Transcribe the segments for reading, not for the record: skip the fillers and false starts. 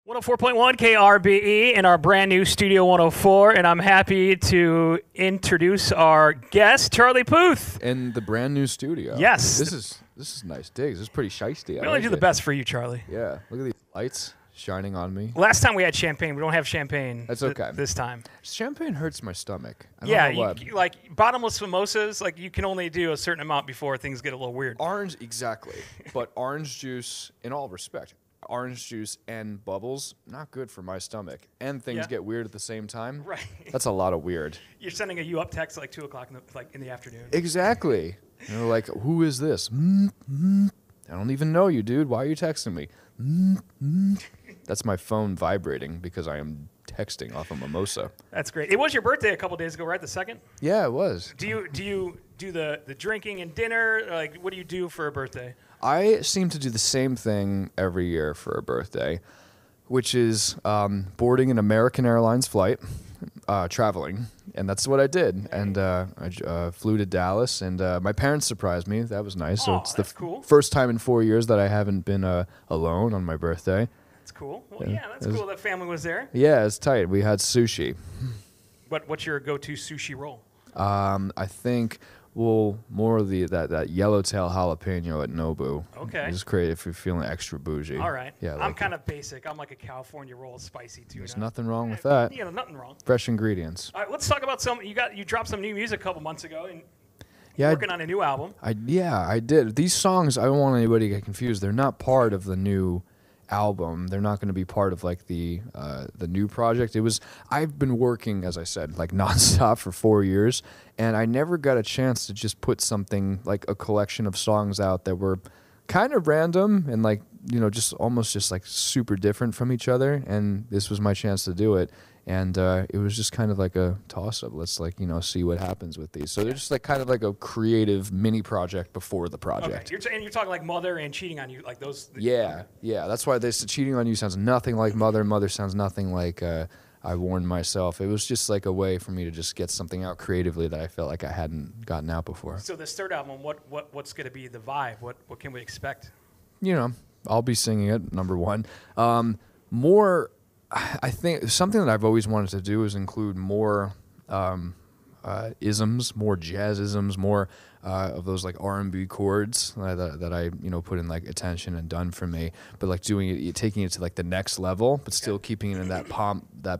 104.1 KRBE in our brand new Studio 104, and I'm happy to introduce our guest, Charlie Puth. In the brand new studio. Yes. This is nice digs. This is pretty shiesty. We only do the best for you, Charlie. Yeah. Look at these lights shining on me. Last time we had champagne. We don't have champagne. That's okay. This time. Champagne hurts my stomach. I Yeah, don't know what. like bottomless mimosas, like you can only do a certain amount before things get a little weird. Orange, exactly. But orange juice, in all respect, orange juice and bubbles, not good for my stomach. And things get weird at the same time. Right. That's a lot of weird. You're sending a you up text at like 2 o'clock in the afternoon. Exactly. And they're like, who is this? I don't even know you, dude. Why are you texting me? That's my phone vibrating because I am texting off a mimosa. That's great. It was your birthday a couple days ago, right? The 2nd? Yeah, it was. Do you do the drinking and dinner? Like, what do you do for a birthday? I seem to do the same thing every year for a birthday, which is boarding an American Airlines flight, traveling, and that's what I did. And I flew to Dallas, and my parents surprised me. That was nice. So it's the cool. first time in 4 years that I haven't been alone on my birthday. That's cool. Well, yeah, that's cool that family was there. Yeah, it's tight. We had sushi. What's your go-to sushi roll? I think... Well, more of that yellowtail jalapeno at Nobu. Okay. Just great if you're feeling extra bougie. All right. Yeah. I'm kind of basic. I'm like a California roll, spicy tuna. There's nothing wrong with that. Yeah, nothing wrong. Fresh ingredients. All right, let's talk about you dropped some new music a couple months ago and yeah, working on a new album. I did. These songs, I don't want anybody to get confused. They're not part of the new album. They're not going to be part of like the new project. I've been working, as I said, like nonstop for 4 years, and I never got a chance to just put something like a collection of songs out that were kind of random and like, you know, just almost just like super different from each other. And this was my chance to do it. And it was just kind of like a toss-up. Let's like, you know, see what happens with these. So they're just like kind of like a creative mini project before the project. Okay. You're talking like Mother and Cheating on You, like those. Yeah, yeah. That's why this Cheating on You sounds nothing like Mother. Mother sounds nothing like I Warned Myself. It was just like a way for me to just get something out creatively that I felt like I hadn't gotten out before. So this third album, what's going to be the vibe? What can we expect? You know, I'll be singing it, number one. More... I think something that I've always wanted to do is include more isms, more jazzisms, more of those like R&B chords that I put in like attention and done for me, but like doing it, taking it to like the next level, but still keeping it in that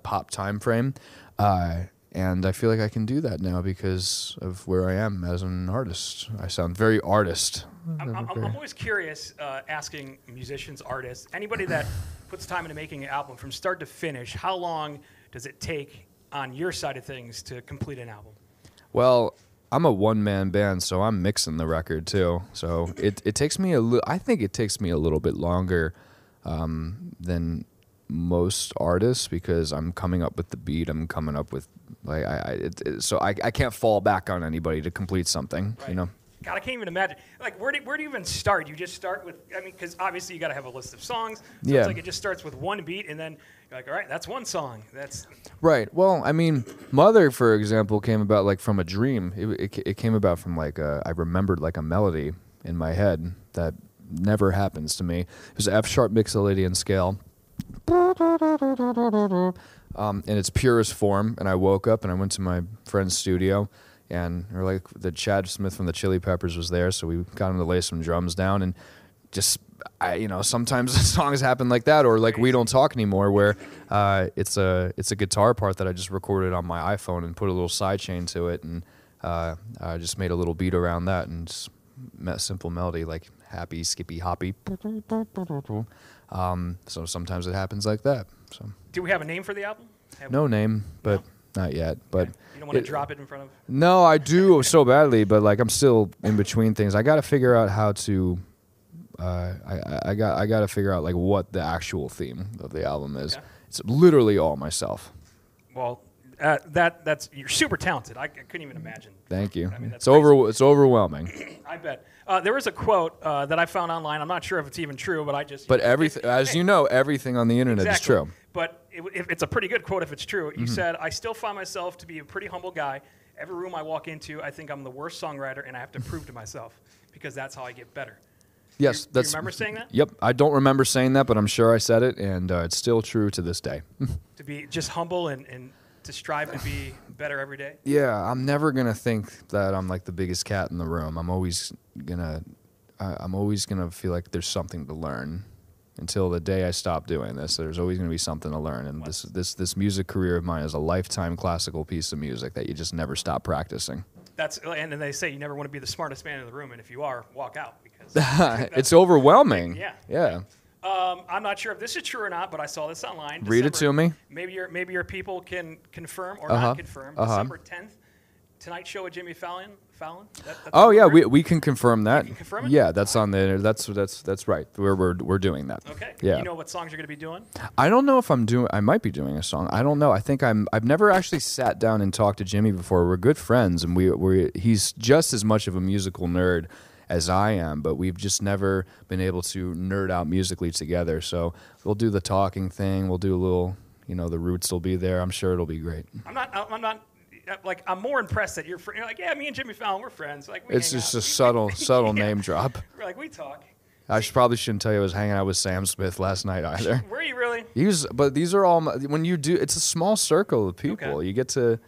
pop time frame. And I feel like I can do that now because of where I am as an artist. I sound very artist. I'm always curious, asking musicians, artists, anybody that puts time into making an album from start to finish, how long does it take on your side of things to complete an album? Well, I'm a one-man band, so I'm mixing the record too. So it takes me I think it takes me a little bit longer than most artists because I'm coming up with the beat. I'm coming up with so I can't fall back on anybody to complete something. Right. You know. God, I can't even imagine. Like, where do you even start? You just start with, I mean, because obviously you got to have a list of songs. So yeah. It's like it just starts with one beat, and then you're like, all right, that's one song. That's right. Well, I mean, Mother, for example, came about like from a dream. It came about from like I remembered like a melody in my head that never happens to me. It was an F-sharp mixolydian scale. In its purest form, and I woke up and I went to my friend's studio, and the Chad Smith from the Chili Peppers was there, so we got him to lay some drums down, and just sometimes songs happen like that, or like We Don't Talk Anymore, where it's a guitar part that I just recorded on my iPhone and put a little sidechain to it, and I just made a little beat around that and just simple melody like happy, skippy, hoppy. So sometimes it happens like that. So. Do we have a name for the album? No name, but not yet. But you don't want to drop it in front of. No, I do so badly, but like I'm still in between things. I got to figure out how to. I got to figure out like what the actual theme of the album is. Okay. It's literally all myself. Well, that's you're super talented. I couldn't even imagine. Thank you. I mean, it's overwhelming. I bet. There was a quote that I found online. I'm not sure if it's even true, but I just. But everything, as you know, everything on the internet is true. But it's a pretty good quote if it's true. You said, "I still find myself to be a pretty humble guy. Every room I walk into, I think I'm the worst songwriter, and I have to prove to myself because that's how I get better." Yes, Do you remember saying that? Yep, I don't remember saying that, but I'm sure I said it, and it's still true to this day. To be just humble and to strive to be better every day? Yeah, I'm never gonna think that I'm like the biggest cat in the room. I'm always gonna feel like there's something to learn. Until the day I stop doing this, there's always gonna be something to learn. And this music career of mine is a lifetime classical piece of music that you just never stop practicing. And then they say you never want to be the smartest man in the room, and if you are, walk out because It's overwhelming. Yeah. I'm not sure if this is true or not, but I saw this online. Read it to me. Maybe your people can confirm or not confirm. December 10th, Tonight Show with Jimmy Fallon. That's we can confirm that. You can confirm it? Yeah, that's on the. That's right. We're doing that. Okay. Yeah. You know what songs you're going to be doing? I don't know if I'm doing. I might be doing a song. I don't know. I think I've never actually sat down and talked to Jimmy before. We're good friends, and he's just as much of a musical nerd as I am, but we've just never been able to nerd out musically together. So we'll do the talking thing. We'll do a little. The roots will be there. I'm sure it'll be great. I'm not. Like, I'm more impressed that you're like, yeah, me and Jimmy Fallon, we're friends. Like, it's just a subtle name drop. We're like, we talk. I probably shouldn't tell you I was hanging out with Sam Smith last night either. Were you really? But these are all when you do. It's a small circle of people. Okay. You get to,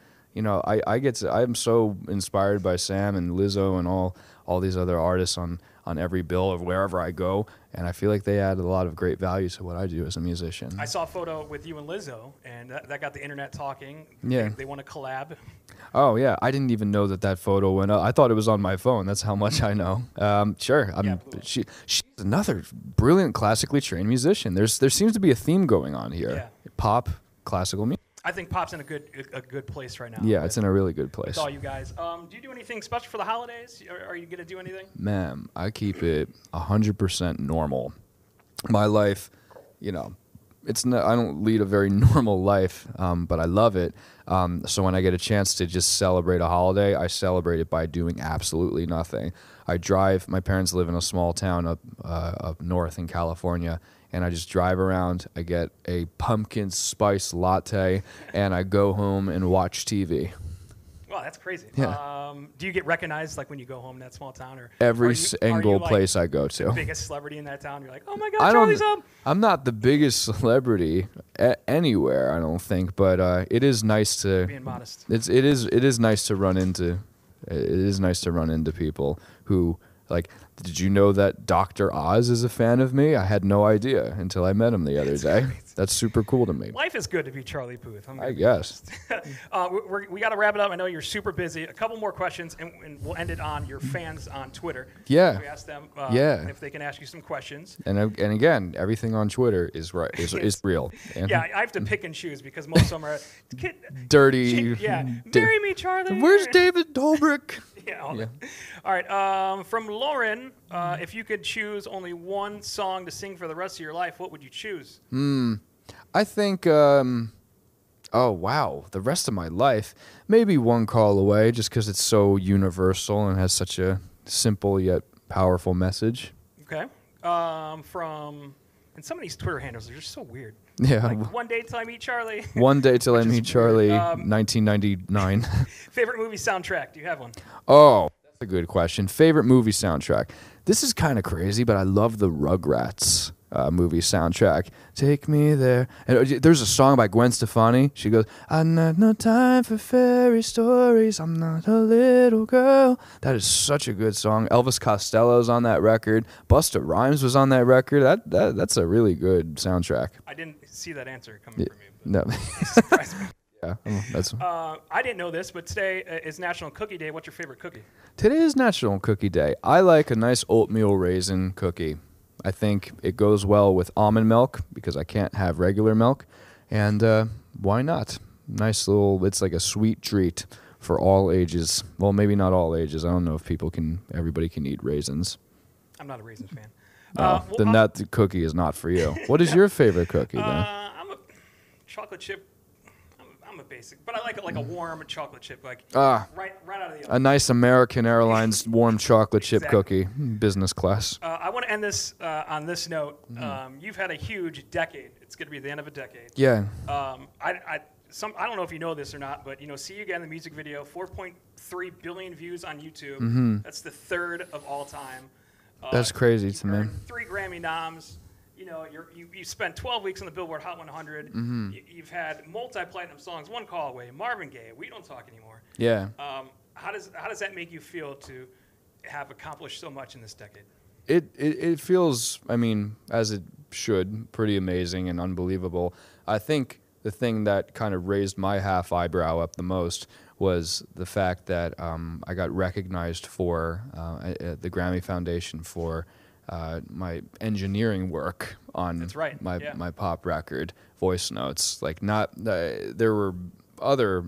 I'm so inspired by Sam and Lizzo and all these other artists on every bill of wherever I go, and I feel like they add a lot of great value to what I do as a musician. I saw a photo with you and Lizzo, and that got the internet talking. Yeah. They want to collab. Oh, yeah. I didn't even know that photo went up. I thought it was on my phone. That's how much I know. Sure. She's another brilliant classically trained musician. There seems to be a theme going on here. Yeah. Pop, classical music. I think pop's in a good place right now. Yeah, it's in a really good place. With all you guys. Do you do anything special for the holidays? Are you going to do anything? Man, I keep it 100% normal. My life, it's not, I don't lead a very normal life, but I love it. So when I get a chance to just celebrate a holiday, I celebrate it by doing absolutely nothing. I drive. My parents live in a small town up north in California, and I just drive around. I get a pumpkin spice latte, and I go home and watch TV. Wow, that's crazy. Yeah. Do you get recognized like when you go home in that small town, or every single place I go to? The biggest celebrity in that town. You're like, oh my God, Charlie's home. I'm not the biggest celebrity anywhere, I don't think, but it is nice to being modest. It is nice to run into. It is nice to run into people who like. Did you know that Dr. Oz is a fan of me? I had no idea until I met him the other day. That's super cool to me. Life is good to be Charlie Puth. I guess. We got to wrap it up. I know you're super busy. A couple more questions, and we'll end it on your fans on Twitter. Yeah. We asked them if they can ask you some questions. And again, everything on Twitter is right. Is real. And yeah, I have to pick and choose because most of them are dirty. Marry me, Charlie. Where's David Dobrik? Yeah. All right. From Lauren, if you could choose only one song to sing for the rest of your life, what would you choose? I think, oh, wow, the rest of my life, maybe One Call Away, just because it's so universal and has such a simple yet powerful message. Okay. And some of these Twitter handles are just so weird. Yeah. Like, one day till I meet Charlie. One day till I meet Charlie, 1999. Favorite movie soundtrack? Do you have one? Oh, that's a good question. Favorite movie soundtrack? This is kind of crazy, but I love the Rugrats movie soundtrack. Take me there. And there's a song by Gwen Stefani. She goes, I have no time for fairy stories. I'm not a little girl. That is such a good song. Elvis Costello's on that record. Busta Rhymes was on that record. That's a really good soundtrack. I didn't see that answer coming from you. No. Surprised me. Yeah, that's. I didn't know this, but today is National Cookie Day. What's your favorite cookie? Today is National Cookie Day. I like a nice oatmeal raisin cookie. I think it goes well with almond milk because I can't have regular milk. And why not? Nice little, it's like a sweet treat for all ages. Well, maybe not all ages. I don't know if everybody can eat raisins. I'm not a raisins fan. Then that cookie is not for you. What is your favorite cookie then? I'm a chocolate chip. I'm a basic, but I like it like a warm chocolate chip, like right out of the oven. A nice American Airlines warm chocolate chip cookie, business class. I want to end this on this note. You've had a huge decade. It's going to be the end of a decade. Yeah. I don't know if you know this or not, but See You Again, the music video, 4.3 billion views on YouTube. That's the third of all time. That's crazy to me. earned 3 Grammy noms. You know, you spent 12 weeks on the Billboard Hot 100. You've had multi-platinum songs, One Call Away, Marvin Gaye, We Don't Talk Anymore. Yeah. How does that make you feel to have accomplished so much in this decade? It feels, I mean, as it should, pretty amazing and unbelievable. I think the thing that kind of raised my half eyebrow up the most was the fact that I got recognized for the Grammy Foundation for my engineering work on That's right. my pop record, Voice Notes. Like, not there were other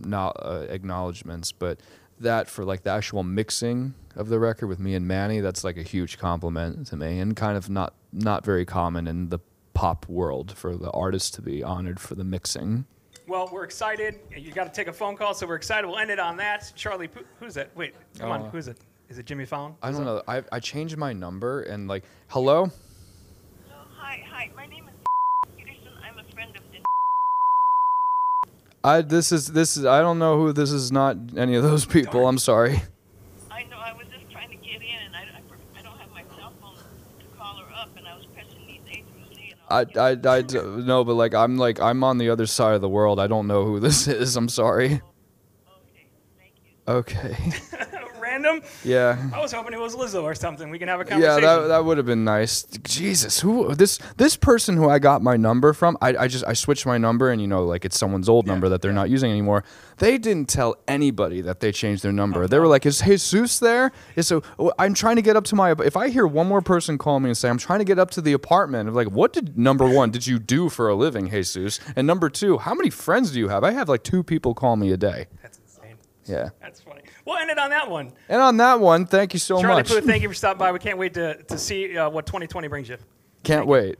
acknowledgments, but that for like the actual mixing of the record with me and Manny, that's like a huge compliment to me, and kind of not very common in the pop world for the artist to be honored for the mixing. Well, we're excited. You got to take a phone call, so we're excited. We'll end it on that. Charlie, who's that? Wait, come on, who is it? Is it Jimmy Fallon? I don't know. I changed my number and like, hello? Oh, hi. My name is Peterson. I'm a friend of the. This is I don't know who this is. Not any of those people. I'm sorry. I know. I was just trying to get in, and I don't have my cell phone to call her up, and I was pressing these A through Z. And No, but I'm on the other side of the world. I don't know who this is. I'm sorry. Okay, thank you. Okay. Random? Yeah. I was hoping it was Lizzo or something. We can have a conversation. Yeah, that would have been nice. Jesus, who this person who I got my number from? I switched my number, and like it's someone's old number that they're not using anymore. They didn't tell anybody that they changed their number. They were like, "Is Jesus there?" I'm trying to get up to my. If I hear one more person call me and say, "I'm trying to get up to the apartment," I'm like, "What did number one did you do for a living, Jesus?" And number two, how many friends do you have? I have like 2 people call me a day. That's insane. Yeah. That's funny. We'll end it on that one. And on that one, thank you so Charlie much. Puth, thank you for stopping by. We can't wait to see what 2020 brings you. Can't wait.